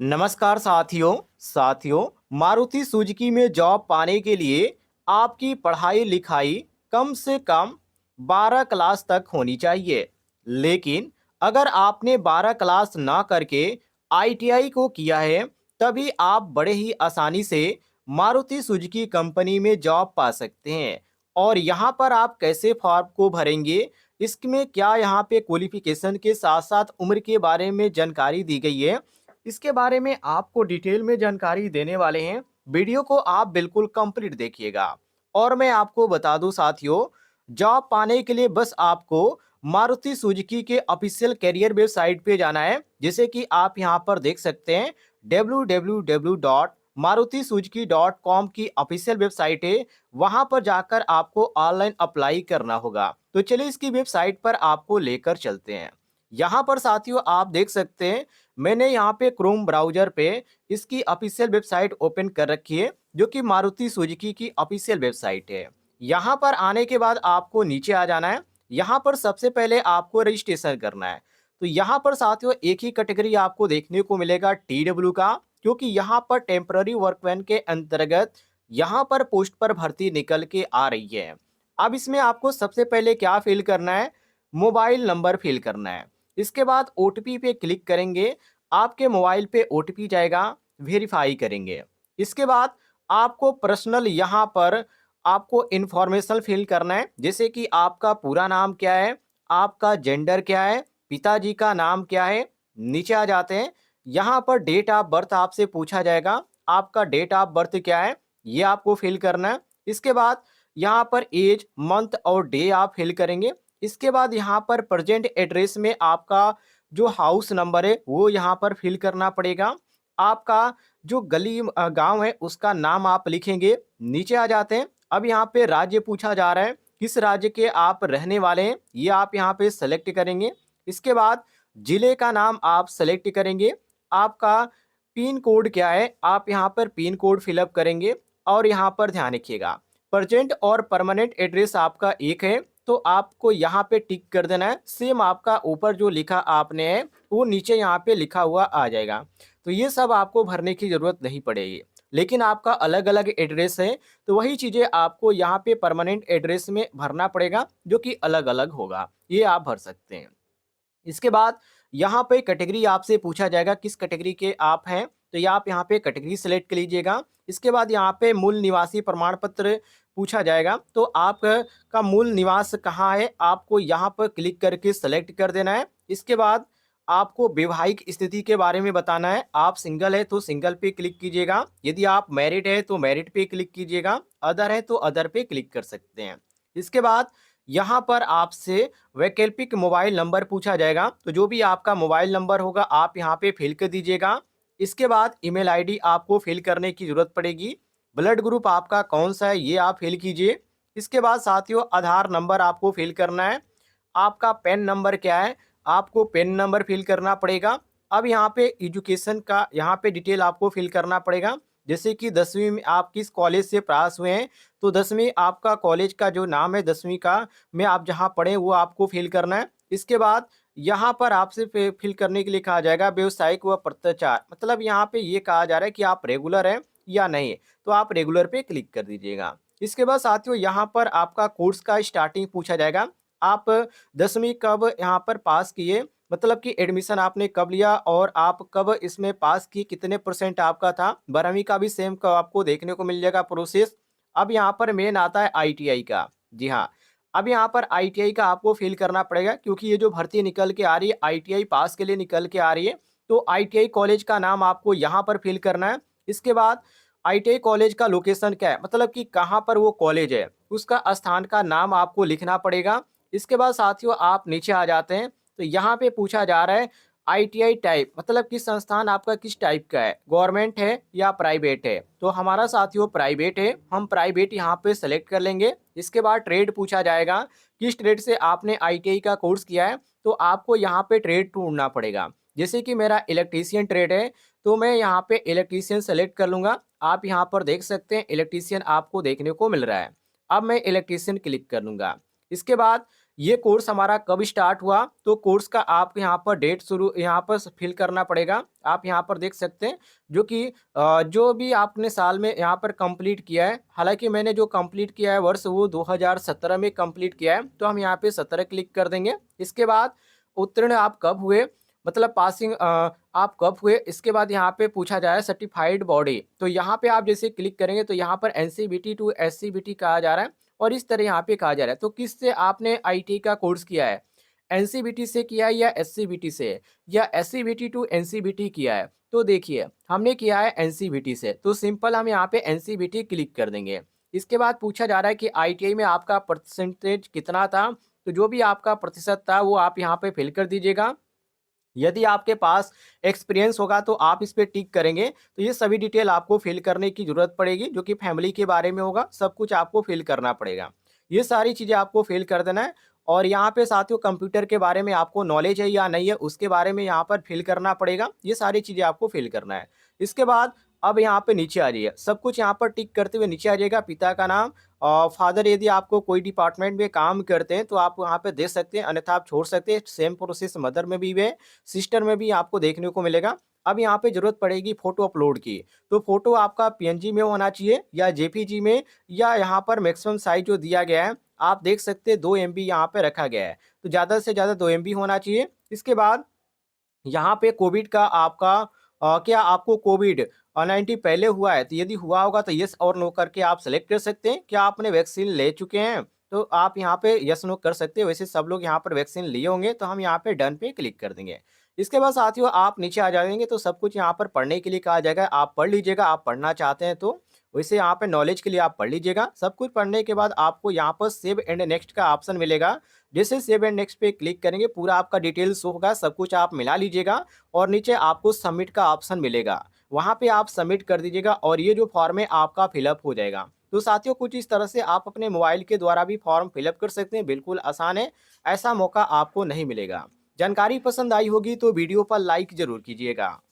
नमस्कार साथियों मारुति सुजुकी में जॉब पाने के लिए आपकी पढ़ाई लिखाई कम से कम 12 क्लास तक होनी चाहिए। लेकिन अगर आपने 12 क्लास ना करके आईटीआई को किया है, तभी आप बड़े ही आसानी से मारुति सुजुकी कंपनी में जॉब पा सकते हैं। और यहाँ पर आप कैसे फॉर्म को भरेंगे, इसमें क्या यहाँ पे क्वालिफिकेशन के साथ साथ उम्र के बारे में जानकारी दी गई है, इसके बारे में आपको डिटेल में जानकारी देने वाले हैं। वीडियो को आप बिल्कुल कंप्लीट देखिएगा। और मैं आपको बता दूं साथियों, जॉब पाने के लिए बस आपको मारुति सुजुकी के ऑफिशियल कैरियर वेबसाइट पे जाना है, जैसे कि आप यहां पर देख सकते हैं www.marutisuzuki.com की ऑफिशियल वेबसाइट है। वहां पर जाकर आपको ऑनलाइन अप्लाई करना होगा। तो चलिए इसकी वेबसाइट पर आपको लेकर चलते हैं। यहाँ पर साथियों आप देख सकते हैं, मैंने यहाँ पे क्रोम ब्राउजर पे इसकी ऑफिशियल वेबसाइट ओपन कर रखी है, जो कि मारुति सुजुकी की ऑफिशियल वेबसाइट है। यहाँ पर आने के बाद आपको नीचे आ जाना है। यहाँ पर सबसे पहले आपको रजिस्ट्रेशन करना है। तो यहाँ पर साथियों एक ही कैटेगरी आपको देखने को मिलेगा TW का, क्योंकि यहाँ पर टेम्पररी वर्कमैन के अंतर्गत यहाँ पर पोस्ट पर भर्ती निकल के आ रही है। अब इसमें आपको सबसे पहले क्या फिल करना है, मोबाइल नंबर फिल करना है। इसके बाद ओटीपी पे क्लिक करेंगे, आपके मोबाइल पे ओटीपी जाएगा, वेरीफाई करेंगे। इसके बाद आपको पर्सनल यहाँ पर आपको इन्फॉर्मेशन फिल करना है, जैसे कि आपका पूरा नाम क्या है, आपका जेंडर क्या है, पिताजी का नाम क्या है। नीचे आ जाते हैं, यहाँ पर डेट ऑफ बर्थ आपसे पूछा जाएगा, आपका डेट ऑफ बर्थ क्या है, ये आपको फिल करना है। इसके बाद यहाँ पर एज, मंथ और डे आप फिल करेंगे। इसके बाद यहाँ पर प्रेजेंट एड्रेस में आपका जो हाउस नंबर है वो यहाँ पर फिल करना पड़ेगा। आपका जो गली गांव है उसका नाम आप लिखेंगे। नीचे आ जाते हैं, अब यहाँ पे राज्य पूछा जा रहा है, किस राज्य के आप रहने वाले हैं, ये आप यहाँ पे सेलेक्ट करेंगे। इसके बाद जिले का नाम आप सेलेक्ट करेंगे। आपका पिन कोड क्या है, आप यहाँ पर पिन कोड फिलअप करेंगे। और यहाँ पर ध्यान रखिएगा, प्रेजेंट और परमानेंट एड्रेस आपका एक है, तो आपको यहाँ पे टिक कर देना है। सेम आपका ऊपर जो लिखा आपने है वो नीचे यहाँ पे लिखा हुआ आ जाएगा। तो ये सब आपको भरने की जरूरत नहीं पड़ेगी। लेकिन आपका अलग अलग एड्रेस है, तो वही चीजें आपको यहाँ पे परमानेंट एड्रेस में भरना पड़ेगा, जो कि अलग अलग होगा। ये आप भर सकते हैं। इसके बाद यहाँ पे कैटेगरी आपसे पूछा जाएगा, किस कैटेगरी के आप हैं, तो ये आप यहाँ पे कैटेगरी सेलेक्ट कर लीजिएगा। इसके बाद यहाँ पे मूल निवासी प्रमाण पत्र पूछा जाएगा, तो आप का मूल निवास कहाँ है, आपको यहाँ पर क्लिक करके सेलेक्ट कर देना है। इसके बाद आपको वैवाहिक स्थिति के बारे में बताना है, आप सिंगल है तो सिंगल पे क्लिक कीजिएगा, यदि आप मैरिड है तो मैरिड पे क्लिक कीजिएगा, अदर है तो अदर पे क्लिक कर सकते हैं। इसके बाद यहाँ पर आपसे वैकल्पिक मोबाइल नंबर पूछा जाएगा, तो जो भी आपका मोबाइल नंबर होगा आप यहाँ पे फिल कर दीजिएगा। इसके बाद ईमेल आईडी आपको फिल करने की जरूरत पड़ेगी। ब्लड ग्रुप आपका कौन सा है ये आप फिल कीजिए। इसके बाद साथियों आधार नंबर आपको फिल करना है। आपका पैन नंबर क्या है, आपको पैन नंबर फिल करना पड़ेगा। अब यहाँ पे एजुकेशन का यहाँ पे डिटेल आपको फिल करना पड़ेगा, जैसे कि 10वीं में आप किस कॉलेज से पास हुए हैं, तो 10वीं आपका कॉलेज का जो नाम है 10वीं का में आप जहाँ पढ़े वो आपको फिल करना है। इसके बाद यहाँ पर आपसे फिल करने के लिए कहा जाएगा व्यवसायिक व पत्राचार, मतलब यहाँ पे ये कहा जा रहा है कि आप रेगुलर हैं या नहीं, तो आप रेगुलर पे क्लिक कर दीजिएगा। इसके बाद साथियों यहाँ पर आपका कोर्स का स्टार्टिंग पूछा जाएगा, आप 10वीं कब यहाँ पर पास किए, मतलब कि एडमिशन आपने कब लिया और आप कब इसमें पास किए, कितने परसेंट आपका था। 12वीं का भी सेम का आपको देखने को मिल जाएगा प्रोसेस। अब यहाँ पर मेन आता है आईटीआई का। जी हाँ, अब यहाँ पर आईटीआई का आपको फिल करना पड़ेगा, क्योंकि ये जो भर्ती निकल के आ रही है आईटीआई पास के लिए निकल के आ रही है। तो आईटीआई कॉलेज का नाम आपको यहाँ पर फिल करना है। इसके बाद आईटीआई कॉलेज का लोकेशन क्या है, मतलब कि कहाँ पर वो कॉलेज है, उसका स्थान का नाम आपको लिखना पड़ेगा। इसके बाद साथियों आप नीचे आ जाते हैं, तो यहाँ पे पूछा जा रहा है आईटीआई टाइप, मतलब कि संस्थान आपका किस टाइप का है, गवर्नमेंट है या प्राइवेट है। तो हमारा साथियों प्राइवेट है, हम प्राइवेट यहाँ पे सेलेक्ट कर लेंगे। इसके बाद ट्रेड पूछा जाएगा, किस ट्रेड से आपने आईटीआई का कोर्स किया है, तो आपको यहाँ पे ट्रेड ढूंढना पड़ेगा। जैसे कि मेरा इलेक्ट्रीशियन ट्रेड है, तो मैं यहाँ पे इलेक्ट्रीशियन सेलेक्ट कर लूंगा। आप यहाँ पर देख सकते हैं इलेक्ट्रीशियन आपको देखने को मिल रहा है। अब मैं इलेक्ट्रीशियन क्लिक कर लूंगा। इसके बाद ये कोर्स हमारा कब स्टार्ट हुआ, तो कोर्स का आप यहाँ पर डेट शुरू यहाँ पर फिल करना पड़ेगा। आप यहाँ पर देख सकते हैं जो कि जो भी आपने साल में यहाँ पर कंप्लीट किया है, हालाँकि मैंने जो कंप्लीट किया है वर्ष वो 2017 में कंप्लीट किया है, तो हम यहाँ पे 17 क्लिक कर देंगे। इसके बाद उत्तीर्ण आप कब हुए, मतलब पासिंग आप कब हुए, इसके बाद यहाँ पे पूछा जाए सर्टिफाइड बॉडी, तो यहाँ पे आप जैसे क्लिक करेंगे तो यहाँ पर एनसीबीटी टू एससीबीटी कहा जा रहा है और इस तरह यहाँ पे कहा जा रहा है। तो किससे आपने आईटी का कोर्स किया है, एनसीबीटी से किया है या एससीबीटी से, या एससीबीटी टू एनसीबीटी किया है? तो देखिए हमने किया है एनसीबीटी से, तो सिंपल हम यहाँ पे एनसीबीटी क्लिक कर देंगे। इसके बाद पूछा जा रहा है कि आईटीआई में आपका परसेंटेज कितना था, तो जो भी आपका प्रतिशत था वो आप यहाँ पे फिल कर दीजिएगा। यदि आपके पास एक्सपीरियंस होगा तो आप इस पे टिक करेंगे, तो ये सभी डिटेल आपको फिल करने की ज़रूरत पड़ेगी, जो कि फैमिली के बारे में होगा, सब कुछ आपको फिल करना पड़ेगा। ये सारी चीज़ें आपको फिल कर देना है और यहाँ पे साथियों कंप्यूटर के बारे में आपको नॉलेज है या नहीं है, उसके बारे में यहाँ पर फिल करना पड़ेगा। ये सारी चीज़ें आपको फिल करना है। इसके बाद अब यहाँ पे नीचे आ जाइए, सब कुछ यहाँ पर टिक करते हुए नीचे आ जाइएगा। पिता का नाम, फादर यदि आपको कोई डिपार्टमेंट में काम करते हैं तो आप वहाँ पे दे सकते हैं, अन्यथा आप छोड़ सकते हैं। सेम प्रोसेस मदर में भी है, सिस्टर में भी आपको देखने को मिलेगा। अब यहाँ पे ज़रूरत पड़ेगी फ़ोटो अपलोड की, तो फ़ोटो आपका पीएनजी में होना चाहिए या जेपीजी में, या यहाँ पर मैक्सिमम साइज़ जो दिया गया है, आप देख सकते हैं 2 एमबी यहाँ पे रखा गया है, तो ज़्यादा से ज़्यादा 2 एमबी होना चाहिए। इसके बाद यहाँ पे कोविड का आपका क्या आपको कोविड 19 पहले हुआ है? तो यदि हुआ होगा तो येस और नो करके आप सेलेक्ट कर सकते हैं। क्या आपने वैक्सीन ले चुके हैं? तो आप यहाँ पे येस नो कर सकते हैं। वैसे सब लोग यहाँ पर वैक्सीन लिए होंगे, तो हम यहाँ पे डन पे क्लिक कर देंगे। इसके बाद साथियों आप नीचे आ जाएँगे तो सब कुछ यहाँ पर पढ़ने के लिए कहा जाएगा। आप पढ़ लीजिएगा, आप पढ़ना चाहते हैं तो। वैसे यहाँ पे नॉलेज के लिए आप पढ़ लीजिएगा। सब कुछ पढ़ने के बाद आपको यहाँ पर सेव एंड नेक्स्ट का ऑप्शन मिलेगा। जैसे सेव एंड नेक्स्ट पे क्लिक करेंगे पूरा आपका डिटेल्स शो होगा, सब कुछ आप मिला लीजिएगा और नीचे आपको सबमिट का ऑप्शन मिलेगा। वहाँ पे आप सबमिट कर दीजिएगा और ये जो फॉर्म है आपका फिलअप हो जाएगा। तो साथियों कुछ इस तरह से आप अपने मोबाइल के द्वारा भी फॉर्म फिलअप कर सकते हैं, बिल्कुल आसान है, ऐसा मौका आपको नहीं मिलेगा। जानकारी पसंद आई होगी तो वीडियो पर लाइक ज़रूर कीजिएगा।